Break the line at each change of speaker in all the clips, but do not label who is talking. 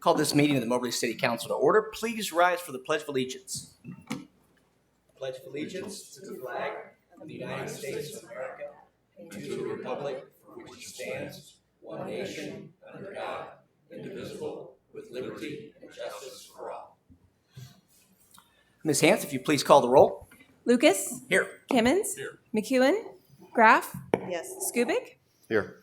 Call this meeting of the Moberly City Council to order. Please rise for the Pledge of Allegiance. Pledge of allegiance to the flag of the United States of America and to the republic for which it stands, one nation, under God, indivisible, with liberty and justice for all. Ms. Hance, if you please call the roll.
Lucas.
Here.
Kimmons.
Here.
McEwen. Graff.
Yes.
Skubic.
Here.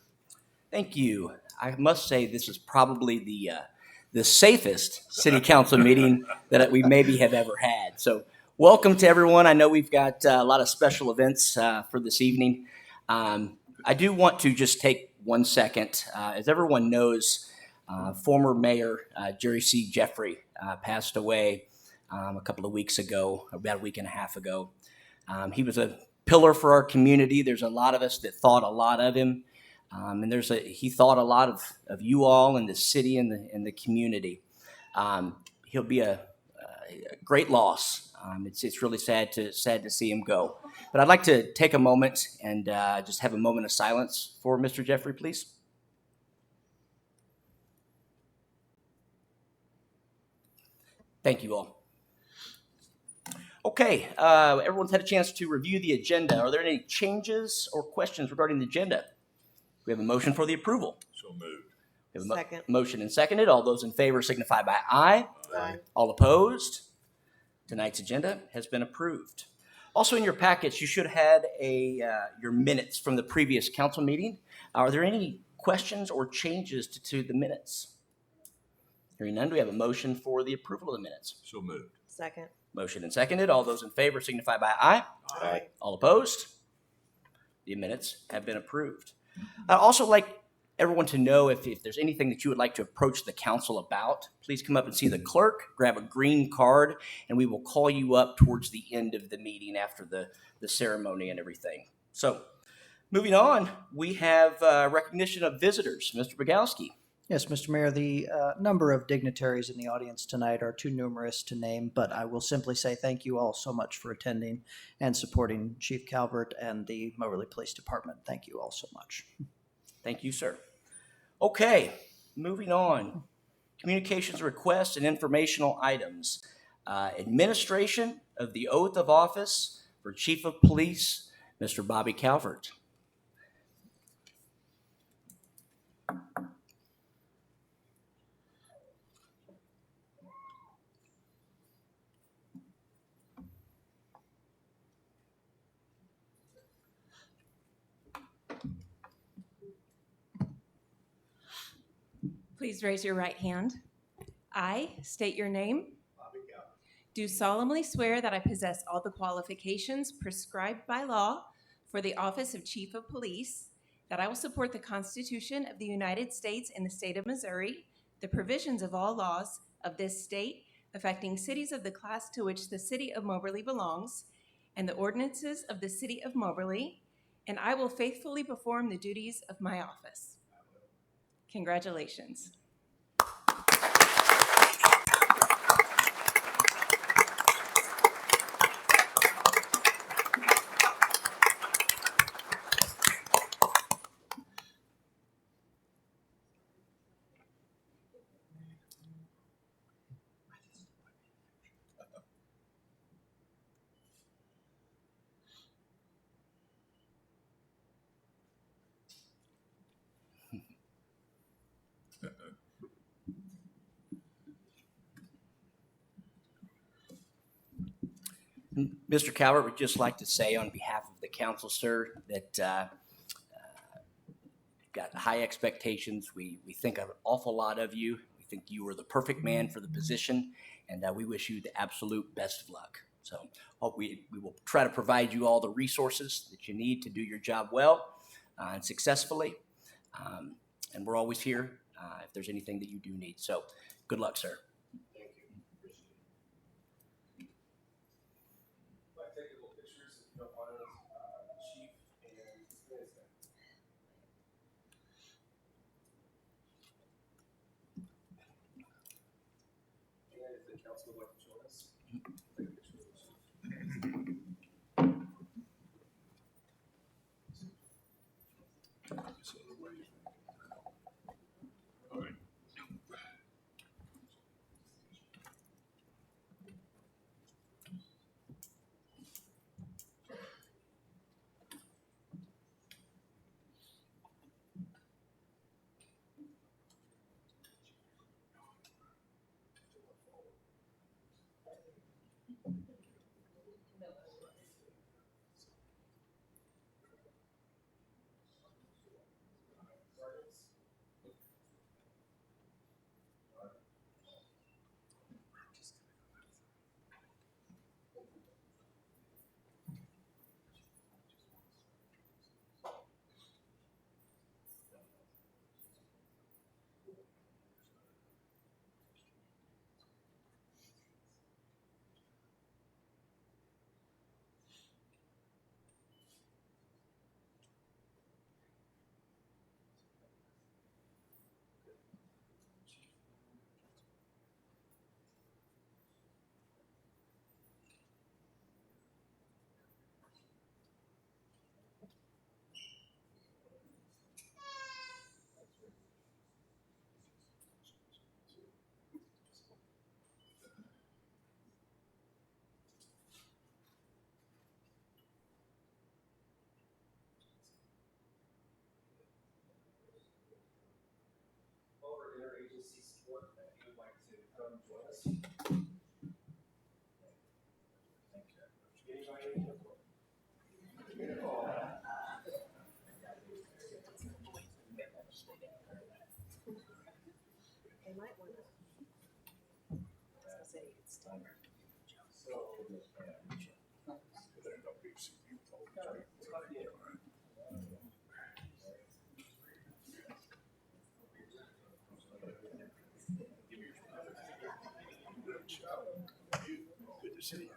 Thank you. I must say this is probably the safest city council meeting that we maybe have ever had. So welcome to everyone. I know we've got a lot of special events for this evening. I do want to just take 1 second. As everyone knows, former Mayor Jerry C. Jeffrey passed away a couple of weeks ago, about a week and a half ago. He was a pillar for our community. There's a lot of us that thought a lot of him. And he thought a lot of you all in the city and the community. He'll be a great loss. It's really sad to see him go. But I'd like to take a moment and just have a moment of silence for Mr. Jeffrey, please. Thank you all. Okay, everyone's had a chance to review the agenda. Are there any changes or questions regarding the agenda? We have a motion for the approval.
So moved.
We have a
Second.
motion and seconded. All those in favor signify by aye.
Aye.
All opposed? Tonight's agenda has been approved. Also in your packets, you should have had your minutes from the previous council meeting. Are there any questions or changes to the minutes? Hearing none, do we have a motion for the approval of the minutes?
So moved.
Second.
Motion and seconded. All those in favor signify by aye.
Aye.
All opposed? The minutes have been approved. I'd also like everyone to know if there's anything that you would like to approach the council about, please come up and see the clerk, grab a green card, and we will call you up towards the end of the meeting after the ceremony and everything. So, moving on, we have recognition of visitors. Mr. Bogowski.
Yes, Mr. Mayor, the number of dignitaries in the audience tonight are too numerous to name, but I will simply say thank you all so much for attending and supporting Chief Calvert and the Moberly Police Department. Thank you all so much.
Thank you, sir. Okay, moving on. Communications requests and informational items. Administration of the oath of office for Chief of Police, Mr. Bobby Calvert.
Please raise your right hand. I state your name. Do solemnly swear that I possess all the qualifications prescribed by law for the office of Chief of Police, that I will support the Constitution of the United States and the state of Missouri, the provisions of all laws of this state affecting cities of the class to which the city of Moberly belongs, and the ordinances of the city of Moberly, and I will faithfully perform the duties of my office. Congratulations.
Mr. Calvert would just like to say on behalf of the council, sir, that you've got high expectations. We think an awful lot of you. We think you are the perfect man for the position, and we wish you the absolute best of luck. So we will try to provide you all the resources that you need to do your job well and successfully. And we're always here if there's anything that you do need. So good luck, sir.
Good to see you.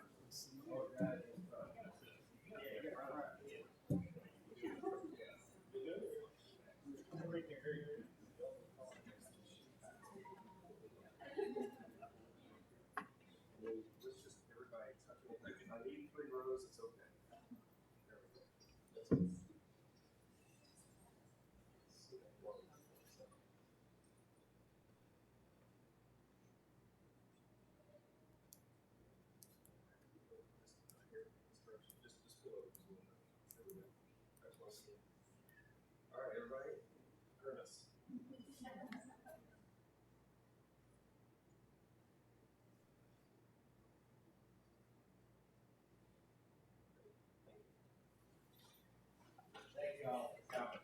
All right, everybody, Ernest. Thank you all for coming.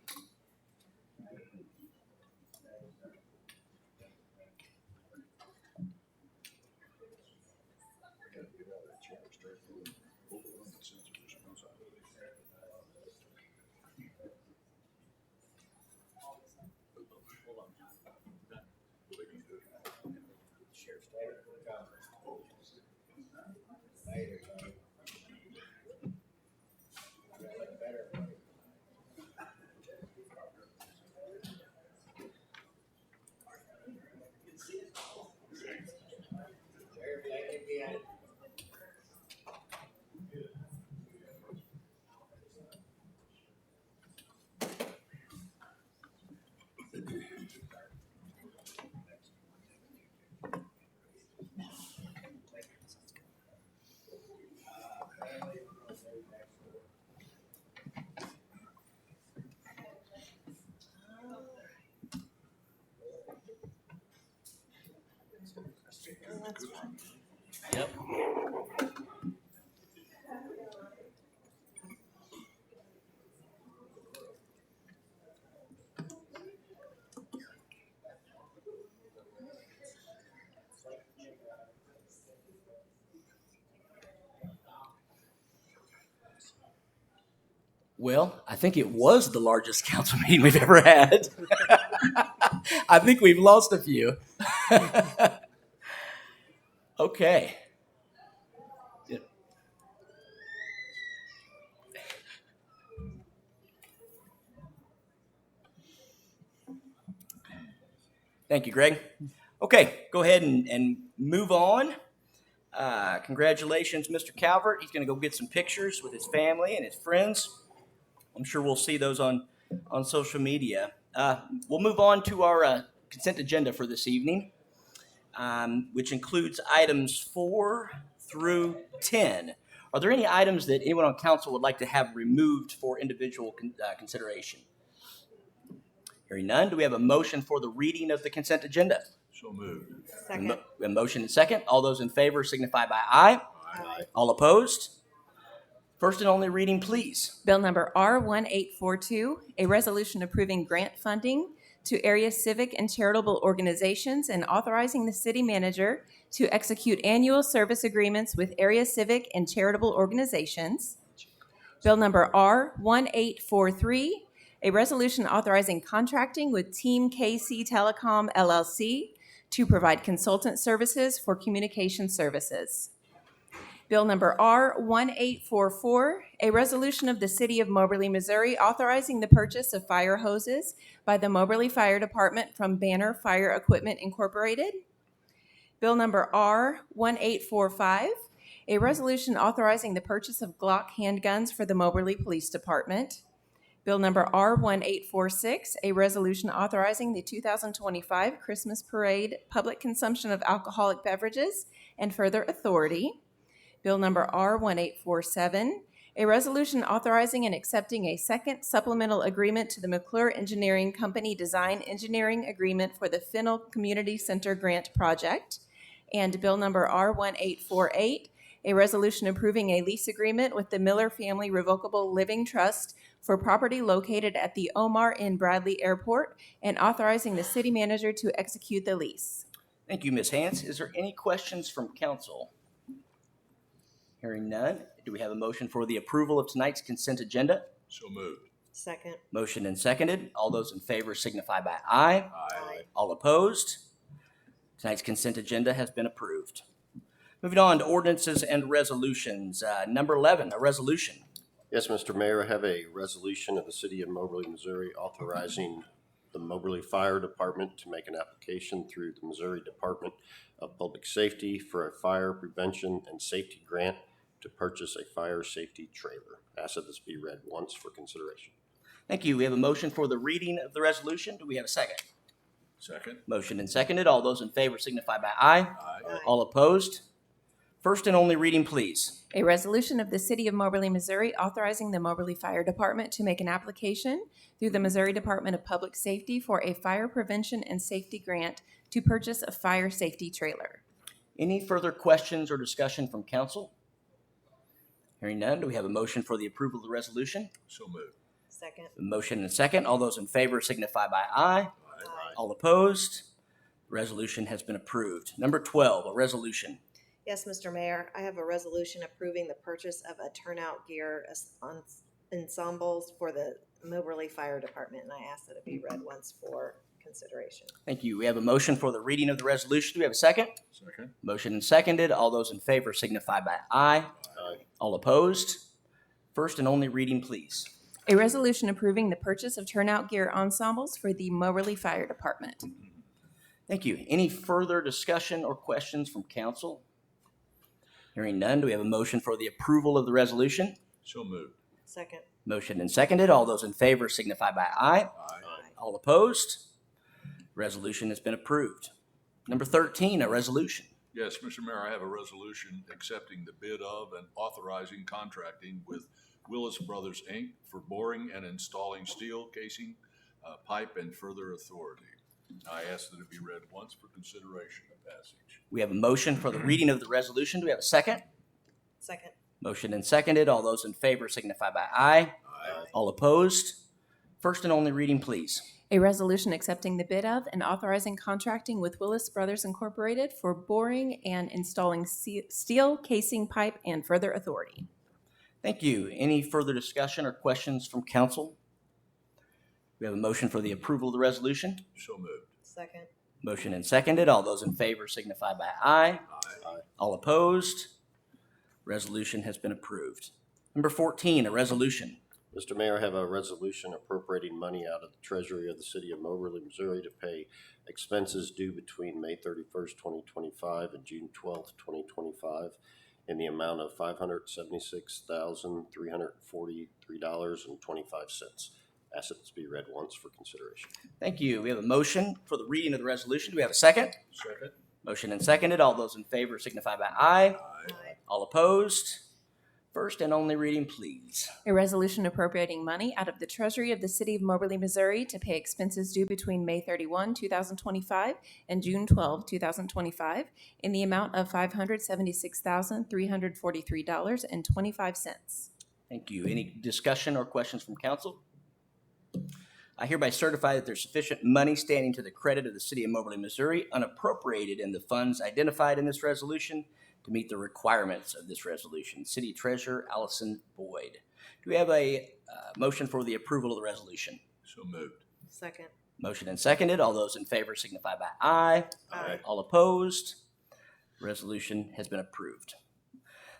Yep. Well, I think it was the largest council meeting we've ever had. I think we've lost a few. Okay. Thank you, Greg. Okay, go ahead and move on. Congratulations, Mr. Calvert. He's going to go get some pictures with his family and his friends. I'm sure we'll see those on social media. We'll move on to our consent agenda for this evening, which includes items 4 through 10. Are there any items that anyone on council would like to have removed for individual consideration? Hearing none, do we have a motion for the reading of the consent agenda?
So moved.
Second.
A motion and second. All those in favor signify by aye.
Aye.
All opposed? First and only reading, please.
Bill number R1842, a resolution approving grant funding to area civic and charitable organizations and authorizing the city manager to execute annual service agreements with area civic and charitable organizations. Bill number R1843, a resolution authorizing contracting with Team KC Telecom LLC to provide consultant services for communication services. Bill number R1844, a resolution of the City of Moberly, Missouri, authorizing the purchase of fire hoses by the Moberly Fire Department from Banner Fire Equipment Incorporated. Bill number R1845, a resolution authorizing the purchase of Glock handguns for the Moberly Police Department. Bill number R1846, a resolution authorizing the 2025 Christmas Parade public consumption of alcoholic beverages and further authority. Bill number R1847, A resolution authorizing and accepting a second supplemental agreement to the McClure Engineering Company Design Engineering Agreement for the Fennel Community Center Grant Project. And Bill number R1848, a resolution approving a lease agreement with the Miller Family Revocable Living Trust for property located at the Omar N. Bradley Airport and authorizing the city manager to execute the lease.
Thank you, Ms. Hance. Is there any questions from council? Hearing none, do we have a motion for the approval of tonight's consent agenda?
So moved.
Second.
Motion and seconded. All those in favor signify by aye.
Aye.
All opposed? Tonight's consent agenda has been approved. Moving on to ordinances and resolutions. Number 11, a resolution.
Yes, Mr. Mayor, I have a resolution of the City of Moberly, Missouri authorizing the Moberly Fire Department to make an application through the Missouri Department of Public Safety for a fire prevention and safety grant to purchase a fire safety trailer. Ask that this be read once for consideration.
Thank you. We have a motion for the reading of the resolution. Do we have a second?
Second.
Motion and seconded. All those in favor signify by aye.
Aye.
All opposed? First and only reading, please.
A resolution of the City of Moberly, Missouri authorizing the Moberly Fire Department to make an application through the Missouri Department of Public Safety for a fire prevention and safety grant to purchase a fire safety trailer.
Any further questions or discussion from council? Hearing none, do we have a motion for the approval of the resolution?
So moved.
Second.
A motion and second. All those in favor signify by aye.
Aye.
All opposed? The resolution has been approved. Number 12, a resolution.
Yes, Mr. Mayor, I have a resolution approving the purchase of a turnout gear ensembles for the Moberly Fire Department, and I ask that it be read once for consideration.
Thank you. We have a motion for the reading of the resolution. Do we have a second?
Second.
Motion and seconded. All those in favor signify by aye.
Aye.
All opposed? First and only reading, please.
A resolution approving the purchase of turnout gear ensembles for the Moberly Fire Department.
Thank you. Any further discussion or questions from council? Hearing none, do we have a motion for the approval of the resolution?
So moved.
Second.
Motion and seconded. All those in favor signify by aye.
Aye.
All opposed? Resolution has been approved. Number 13, a resolution.
Yes, Mr. Mayor, I have a resolution accepting the bid of and authorizing contracting with Willis Brothers, Inc. for boring and installing steel casing, pipe, and further authority. I ask that it be read once for consideration and passage.
We have a motion for the reading of the resolution. Do we have a second?
Second.
Motion and seconded. All those in favor signify by aye.
Aye.
All opposed? First and only reading, please.
A resolution accepting the bid of and authorizing contracting with Willis Brothers Incorporated for boring and installing steel casing pipe and further authority.
Thank you. Any further discussion or questions from council? We have a motion for the approval of the resolution.
So moved.
Second.
Motion and seconded. All those in favor signify by aye.
Aye.
All opposed? Resolution has been approved. Number 14, a resolution.
Mr. Mayor, I have a resolution appropriating money out of the treasury of the City of Moberly, Missouri to pay expenses due between May 31st, 2025 and June 12th, 2025 in the amount of $576,343.25. Ask that this be read once for consideration.
Thank you. We have a motion for the reading of the resolution. Do we have a second?
Second.
Motion and seconded. All those in favor signify by aye.
Aye.
All opposed? First and only reading, please.
A resolution appropriating money out of the Treasury of the City of Moberly, Missouri to pay expenses due between May 31, 2025 and June 12, 2025 in the amount of $576,343.25.
Thank you. Any discussion or questions from council? I hereby certify that there's sufficient money standing to the credit of the City of Moberly, Missouri, unappropriated in the funds identified in this resolution to meet the requirements of this resolution. City Treasurer Allison Boyd. Do we have a motion for the approval of the resolution?
So moved.
Second.
Motion and seconded. All those in favor signify by aye.
Aye.
All opposed? Resolution has been approved.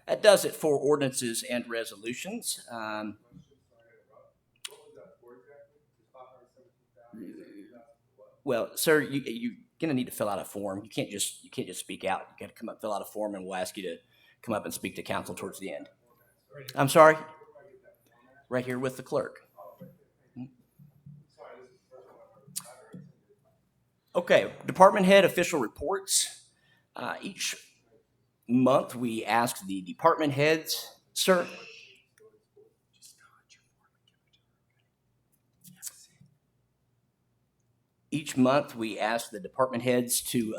That does it for ordinances and resolutions. Well, sir, you're gonna need to fill out a form. You can't just speak out. You gotta come up, fill out a form, and we'll ask you to come up and speak to council towards the end. I'm sorry? Right here with the clerk. Okay, department head official reports. Each month we ask the department heads, sir, Each month, we ask the department heads to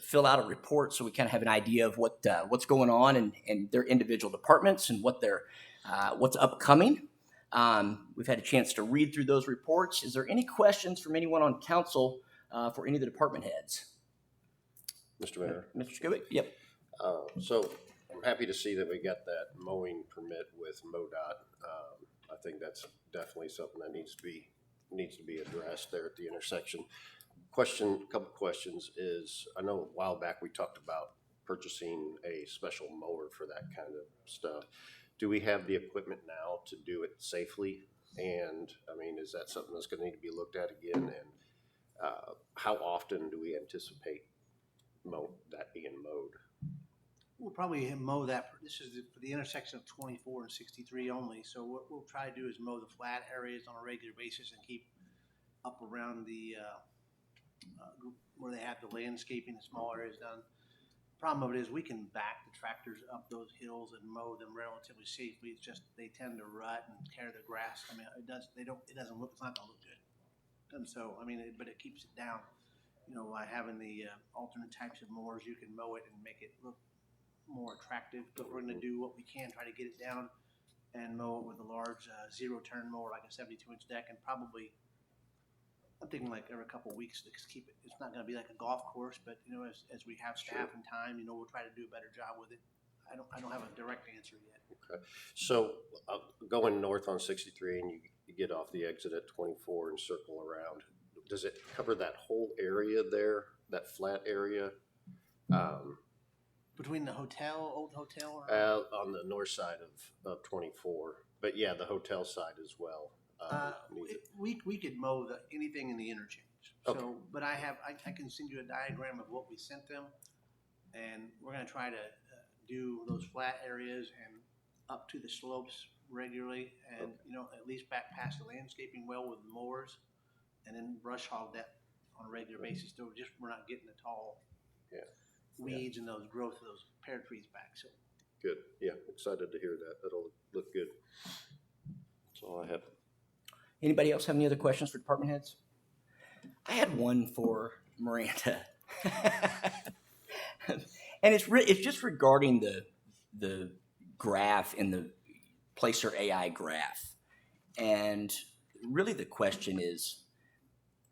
fill out a report so we kind of have an idea of what's going on in their individual departments and what's upcoming. We've had a chance to read through those reports. Is there any questions from anyone on council for any of the department heads?
Mr. Mayor.
Mr. Skubic? Yep.
So I'm happy to see that we got that mowing permit with MoDOT. I think that's definitely something that needs to be addressed there at the intersection. Couple questions is, I know a while back we talked about purchasing a special mower for that kind of stuff. Do we have the equipment now to do it safely? And I mean, is that something that's gonna need to be looked at again? And how often do we anticipate that being mowed?
We'll probably mow that, this is for the intersection of 24 and 63 only, so what we'll try to do is mow the flat areas on a regular basis and keep up around the, where they have the landscaping, the small areas done. Problem of it is we can back the tractors up those hills and mow them relatively safely, it's just they tend to rut and tear the grass, I mean, it doesn't look, it's not gonna look good. And so, I mean, but it keeps it down, you know, by having the alternate types of mowers, you can mow it and make it look more attractive, but we're gonna do what we can, try to get it down and mow it with a large zero-turn mower, like a 72-inch deck, and probably, I'm thinking like every couple of weeks to keep it, it's not gonna be like a golf course, but you know, as we have staff and time, you know, we'll try to do a better job with it. I don't have a direct answer yet.
Okay. So going north on 63 and you get off the exit at 24 and circle around, does it cover that whole area there, that flat area?
Between the hotel, old hotel, or?
On the north side of 24, but yeah, the hotel side as well.
We could mow anything in the interchange.
Okay.
So, but I can send you a diagram of what we sent them, and we're gonna try to do those flat areas and up to the slopes regularly, and you know, at least back past the landscaping well with mowers, and then brush hog that on a regular basis. So we're not getting the tall weeds and those growth of those pear trees back. So
Good. Yeah, excited to hear that. That'll look good. That's all I have.
Anybody else have any other questions for department heads? I had one for Miranda. And it's just regarding the graph in the Placer AI graph. And really the question is,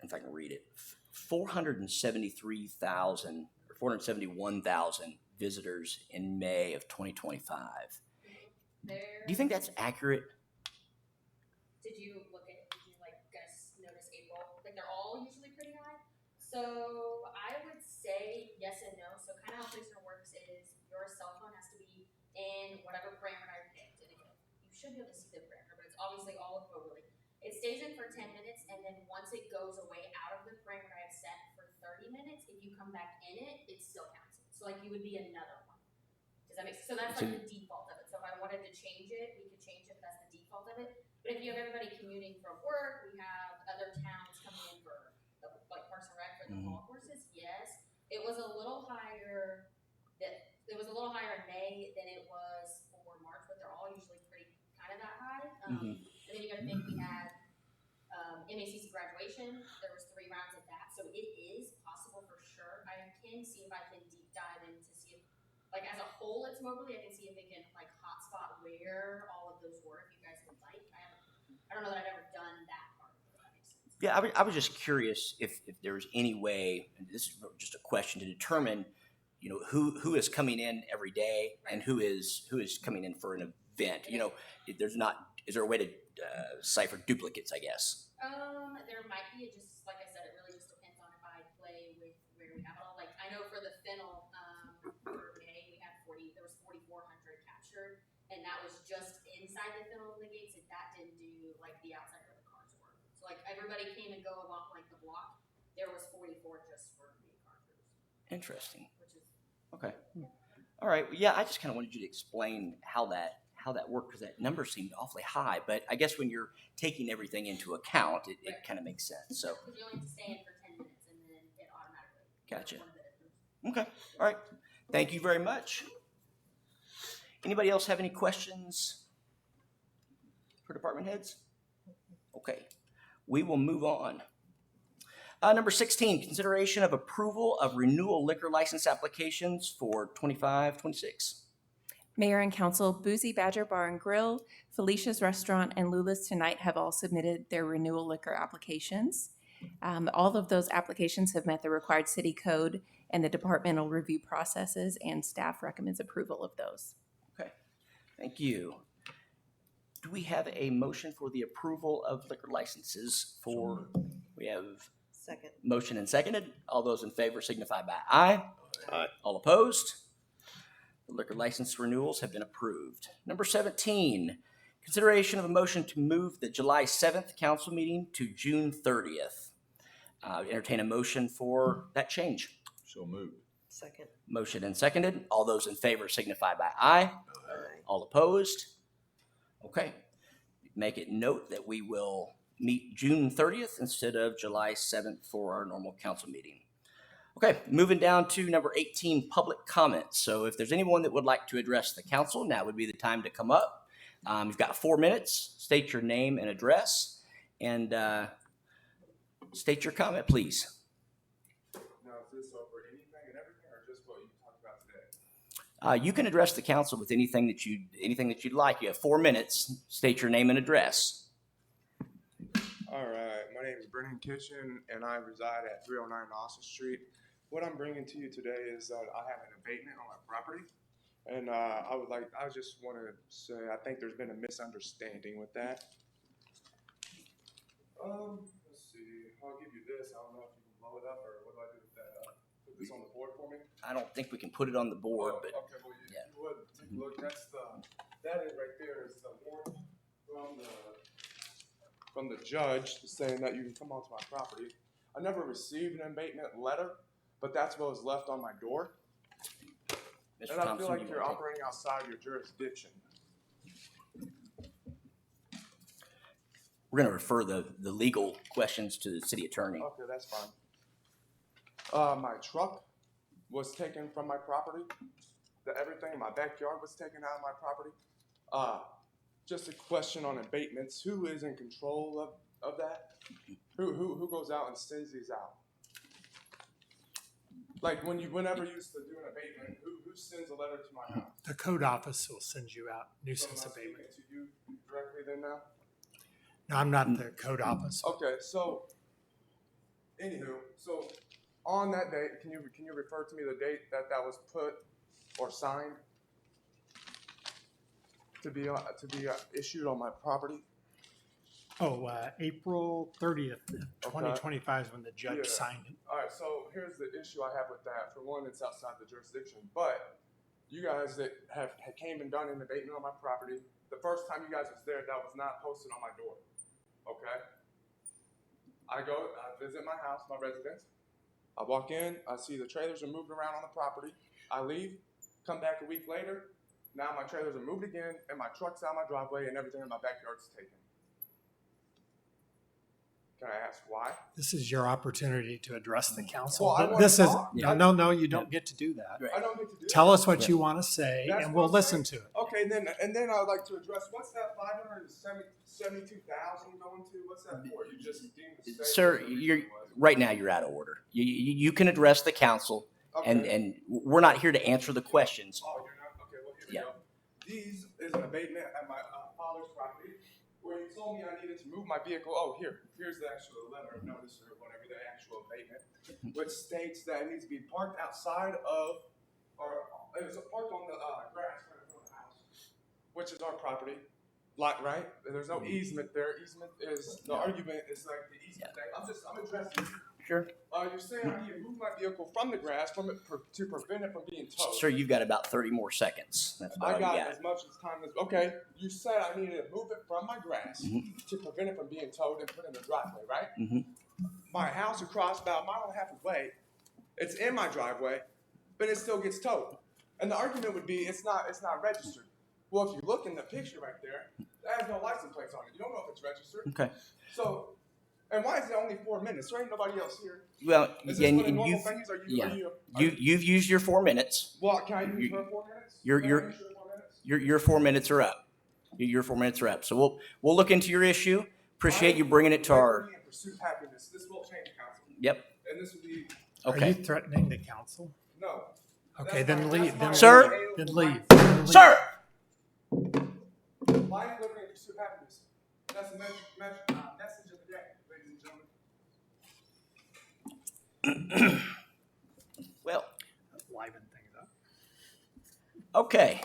if I can read it, 473,000 or 471,000 visitors in May of 2025. Do you think that's accurate?
Did you notice April? Like they're all usually pretty high. So I would say yes and no. So kind of how Placer works is your cell phone has to be in whatever parameter I picked. And again, you should be able to see the parameter, but it's obviously all of Moberly. It stays in for 10 minutes, and then once it goes away out of the parameter I've set for 30 minutes, if you come back in it, it still counts. So like you would be another one. Does that make sense? So that's like the default of it. So if I wanted to change it, we could change it, but that's the default of it. But if you have everybody commuting from work, we have other towns coming in for like Parks and Rec for the golf courses. Yes, it was a little higher. It was a little higher in May than it was for March, but they're all usually pretty kind of that high. And then you got to think we had MACC graduation. There was 3 rounds of that, so it is possible for sure. I can see if I can deep dive in to see if, like as a whole, it's Moberly. I can see if it can like hotspot where all of those were. If you guys would like, I don't know that I've ever done that part. If that makes sense.
Yeah, I was just curious if there was any way, and this is just a question, to determine, you know, who is coming in every day and who is coming in for an event. You know, is there a way to cipher duplicates, I guess?
There might be. It just, like I said, it really just depends on if I play with where we have it all. Like I know for the Fennel, for May, there was 4,400 captured, and that was just inside the Fennel of the gates, and that didn't do like the outside where the cars were. So like everybody came and go along like the block. There was 44 just for me car crews.
Interesting.
Which is
Okay. All right. Well, yeah, I just kind of wanted you to explain how that worked, because that number seemed awfully high. But I guess when you're taking everything into account, it kind of makes sense. So.
because you only have to stay in for 10 minutes, and then it automatically.
Gotcha.
one minute moves.
Okay. All right. Thank you very much. Anybody else have any questions for department heads? Okay. We will move on Number 16, consideration of approval of renewal liquor license applications for 25-26.
Mayor and Council, Boozy Badger Bar and Grill, Felicia's Restaurant, and Lula's Tonight have all submitted their renewal liquor applications. All of those applications have met the required city code and the departmental review processes, and staff recommends approval of those.
Okay, thank you. Do we have a motion for the approval of liquor licenses for, we have
Second.
motion and seconded. All those in favor signify by aye.
Aye.
All opposed? The liquor license renewals have been approved. Number 17, consideration of a motion to move the July 7th council meeting to June 30th. Entertain a motion for that change.
So moved.
Second.
Motion and seconded. All those in favor signify by aye. All opposed? Okay. Make it note that we will meet June 30th instead of July 7th for our normal council meeting. Okay, moving down to number 18, public comments. So if there's anyone that would like to address the council, now would be the time to come up. You've got 4 minutes. State your name and address, and state your comment, please.
Now, is this over anything and everything, or just what you talked about today?
You can address the council with anything that you'd like. You have 4 minutes. State your name and address.
All right, my name is Brennan Kitchen, and I reside at 309 Austin Street. What I'm bringing to you today is that I have an abatement on my property, and I just want to say I think there's been a misunderstanding with that. Let's see. I'll give you this. I don't know if you can blow it up, or what do I do with that? Put this on the board for me.
I don't think we can put it on the board, but
Okay, well,
yeah.
you would take a look. That is right there is the warrant from the judge saying that you can come onto my property. I never received an abatement letter, but that's what was left on my door.
Mr.
And I
Thompson,
feel like
you
you're
wanna take-
operating outside your jurisdiction.
we're going to refer the legal questions to the city attorney.
Okay, that's fine. My truck was taken from my property. Everything in my backyard was taken out of my property. Just a question on abatements. Who is in control of that? Who goes out and sends these out? Like whenever you used to do an abatement, who sends a letter to my house?
The code office will send you out nuisance
So am I speaking
abatement.
to you directly then now?
No, I'm not the code office.
Okay, so anywho, so on that date, can you refer to me the date that was put or signed to be issued on my property?
Oh, April 30th, 2025 is when the judge
Yeah.
signed it.
All right, so here's the issue I have with that. For one, it's outside the jurisdiction, but you guys that have came and done an abatement on my property, the first time you guys was there, that was not posted on my door. Okay? I visit my house, my residence. I walk in, I see the trailers are moved around on the property. I leave, come back a week later. Now my trailers are moved again, and my truck's out my driveway, and everything in my backyard's taken. Can I ask why?
This is your opportunity to address the council.
Well, I wanna
This is,
talk.
no, you don't get to do that.
Right.
I don't get to do that.
Tell us what you want to say
That's
and
what
we'll
I'm
listen
saying.
to it.
Okay, then I'd like to address what's that 572,000 going to? What's that for? You just deemed to say
Sir,
what the reason
you're
was.
right now. You're out of order. You can address the council, and
Okay.
and we're not here to answer the questions.
Oh, you're not? Okay, well, here we
Yeah.
go. These is an abatement at my father's property where you told me I needed to move my vehicle. Oh, here's the actual letter of notice or whatever, the actual abatement, which states that it needs to be parked outside of, or it was parked on the grass right in front of the house, which is our property. Like, right? There's no easement there. Easement is, the argument is like the easement thing. I'm addressing you.
Sure,
You're saying I need to move my vehicle from the grass to prevent it from being towed.
sir. You've got about 30 more seconds. That's about
I
all
got
you got.
as much as time as okay. You said I needed to move it from my grass to prevent it from being towed and put in the driveway, right?
Mhm.
My house across about a mile and a half away, it's in my driveway, but it still gets towed. And the argument would be it's not registered. Well, if you look in the picture right there, that has no license plates on it. You don't know if it's registered.
Okay.
So, and why is it only 4 minutes? There ain't nobody else here.
Well,
Is this
and
one of the normal
you've
things? Are you,
yeah.
are you,
you've used your 4 minutes.
well, can I use
you-
her 4 minutes?
you're-
Can I
you're-
use your 4 minutes?
Your 4 minutes are up. Your 4 minutes are up. So we'll look into your issue. Appreciate you bringing it to our.
Pursue happiness. This will change, council.
Yep.
And this would be,
Are you
Okay.
threatening the council?
no.
Okay,
That's
then
my-
leave.
that's my-
Sir?
Then leave. Then leave.
Sir!
Life, liberty, and pursuit of happiness. That's the message of the day, ladies and gentlemen.
Well,
Liven things up.
okay.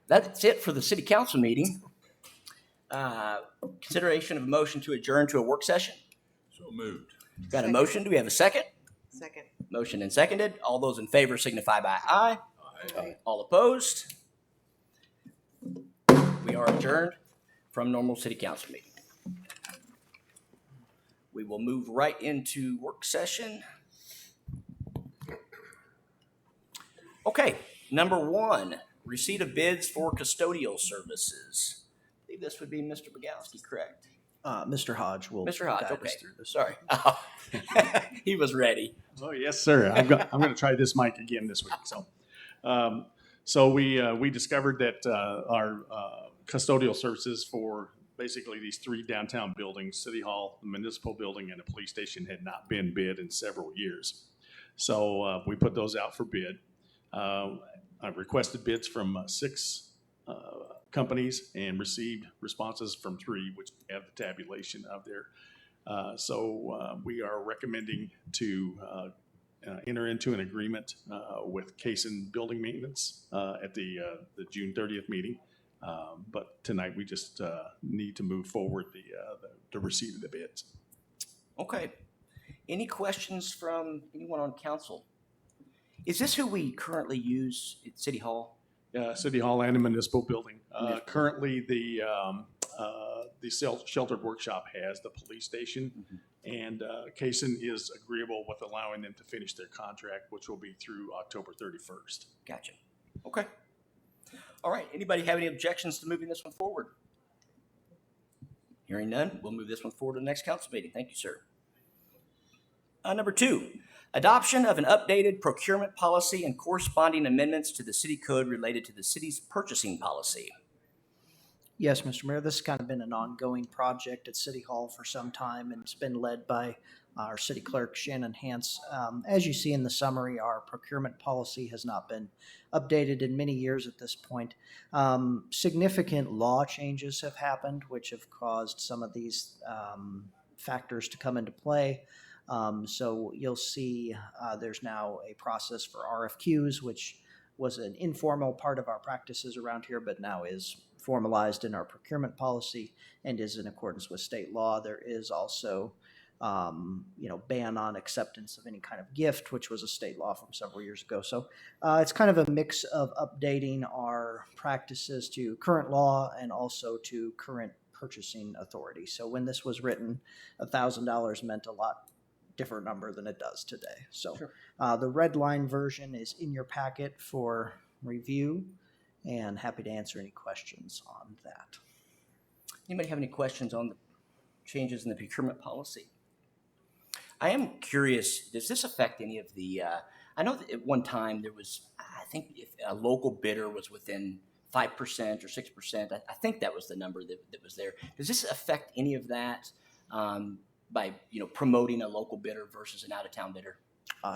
That's it for the city council meeting. Consideration of a motion to adjourn to a work session.
So moved.
Got a
Second.
motion? Do we have a second?
Second.
Motion and seconded. All those in favor signify by aye.
Aye.
All opposed? We are adjourned from normal city council meeting. We will move right into work session. Okay, number one, receipt of bids for custodial services. I believe this would be Mr. Bogowski, correct?
Mr. Hodge will
Mr. Hodge,
guide
okay.
us through this.
Sorry. He was ready.
Oh, yes, sir. I'm going to try this mic again this week. So we discovered that our custodial services for basically these three downtown buildings, City Hall, the municipal building, and the police station, had not been bid in several years. So we put those out for bid. I requested bids from 6 companies and received responses from 3, which have the tabulation of their. So we are recommending to enter into an agreement with Cason Building Maintenance at the June 30th meeting. But tonight we just need to move forward the receipt of the bids.
Okay. Any questions from anyone on council? Is this who we currently use at City Hall?
City Hall and the municipal building.
Municipal.
Currently, the sheltered workshop has the police station, and Cason is agreeable with allowing them to finish their contract, which will be through October 31st.
Gotcha. Okay. All right. Anybody have any objections to moving this one forward? Hearing none, we'll move this one forward to the next council meeting. Thank you, sir. Number 2, adoption of an updated procurement policy and corresponding amendments to the city code related to the city's purchasing policy.
Yes, Mr. Mayor, this has kind of been an ongoing project at City Hall for some time, and it's been led by our city clerk, Shannon Hance. As you see in the summary, our procurement policy has not been updated in many years at this point. Significant law changes have happened, which have caused some of these factors to come into play. So you'll see there's now a process for RFQs, which was an informal part of our practices around here, but now is formalized in our procurement policy and is in accordance with state law. There is also, ban on acceptance of any kind of gift, which was a state law from several years ago. So it's kind of a mix of updating our practices to current law and also to current purchasing authority. So when this was written, $1,000 meant a lot different number than it does today. So
Sure.
The red line version is in your packet for review, and happy to answer any questions on that.
Anybody have any questions on the changes in the procurement policy? I am curious, does this affect any of the, I know that at one time there was, I think if a local bidder was within 5% or 6%, I think that was the number that was there. Does this affect any of that by, promoting a local bidder versus an out-of-town bidder?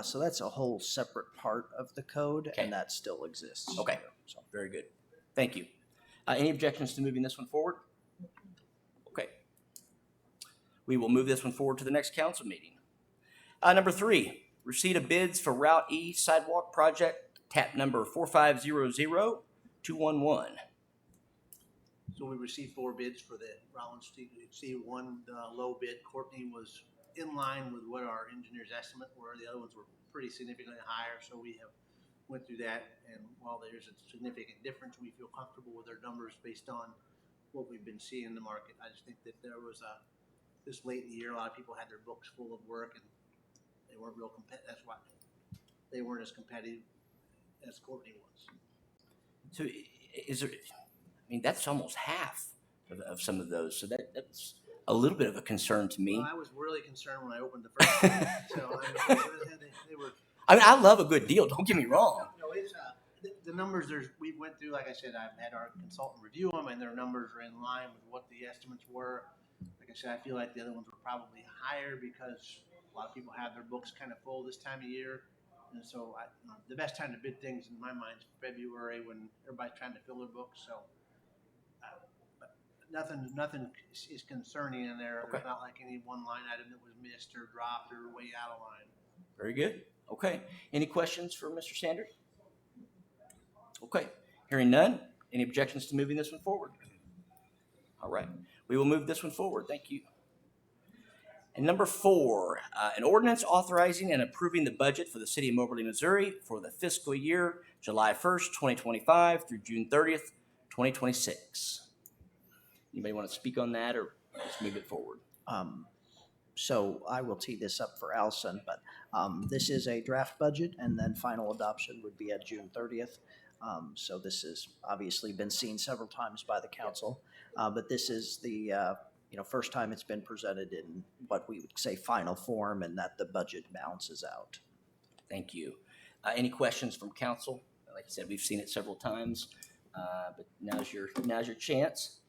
So that's a whole separate part of the code,
Okay.
and that still exists.
Okay, so very good. Thank you. Any objections to moving this one forward? Okay. We will move this one forward to the next council meeting. Number 3, receipt of bids for Route E sidewalk project, TAP number 4500-211.
So we received 4 bids for the Rollins Street. You see one low bid. Courtney was in line with what our engineer's estimate were. The other ones were pretty significantly higher, so we have went through that. And while there's a significant difference, we feel comfortable with our numbers based on what we've been seeing in the market. I just think that there was this late in the year, a lot of people had their books full of work and they weren't real competitive. That's why they weren't as competitive as Courtney was.
So is there, that's almost half of some of those. So that's a little bit of a concern to me.
Well, I was really concerned when I opened the first one. So they were.
I love a good deal. Don't get me wrong.
No, it's the numbers. We went through, like I said, I've had our consultant review them, and their numbers are in line with what the estimates were. like I said, I feel like the other ones were probably higher because a lot of people have their books kind of full this time of year. And so the best time to bid things in my mind is February when everybody's trying to fill their books. So but nothing is concerning in there.
Okay.
There's not like any one line item that was missed or dropped or way out of line.
Very good. Okay. Any questions for Mr. Sanders? Okay. Hearing none. Any objections to moving this one forward? All right. We will move this one forward. Thank you. And number 4, an ordinance authorizing and approving the budget for the city of Moberly, Missouri for the fiscal year July 1st, 2025 through June 30th, 2026. Anybody want to speak on that or just move it forward?
So I will tee this up for Allison, but this is a draft budget, and then final adoption would be at June 30th. So this has obviously been seen several times by the council, but this is the first time it's been presented in what we would say final form, and that the budget balances out.
Thank you. Any questions from council? Like I said, we've seen it several times, but now's your chance.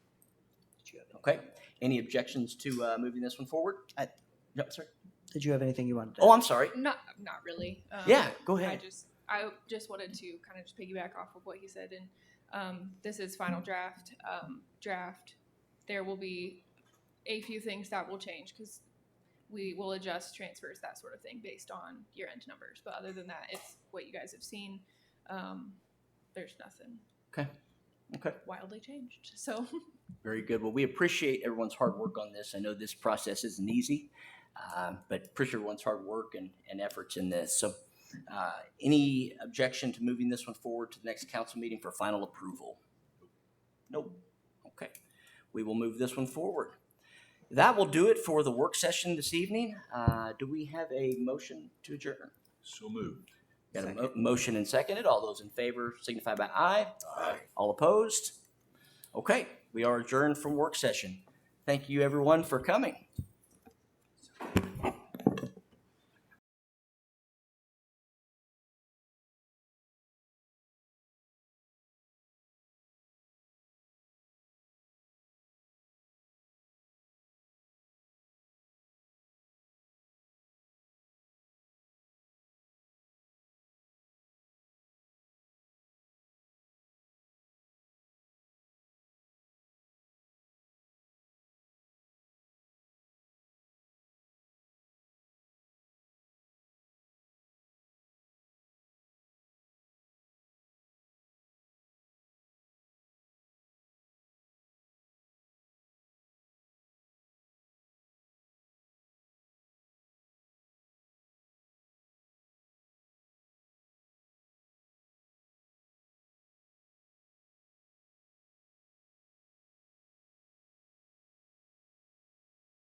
Okay. Any objections to moving this one forward? No, sorry.
Did you have anything you wanted to
Oh,
add?
I'm sorry.
Not really.
Yeah, go ahead.
I just wanted to kind of just piggyback off of what he said, and this is final draft. There will be a few things that will change because we will adjust transfers, that sort of thing, based on year-end numbers. But other than that, it's what you guys have seen. There's nothing
Okay.
wildly changed. So
Very good. Well, we appreciate everyone's hard work on this. I know this process isn't easy, but appreciate everyone's hard work and efforts in this. So any objection to moving this one forward to the next council meeting for final approval? Nope. Okay. We will move this one forward. That will do it for the work session this evening. Do we have a motion to adjourn?
So moved.
Got a motion and seconded. All those in favor signify by aye. Aye. All opposed? Okay, we are adjourned from work session. Thank you everyone for coming.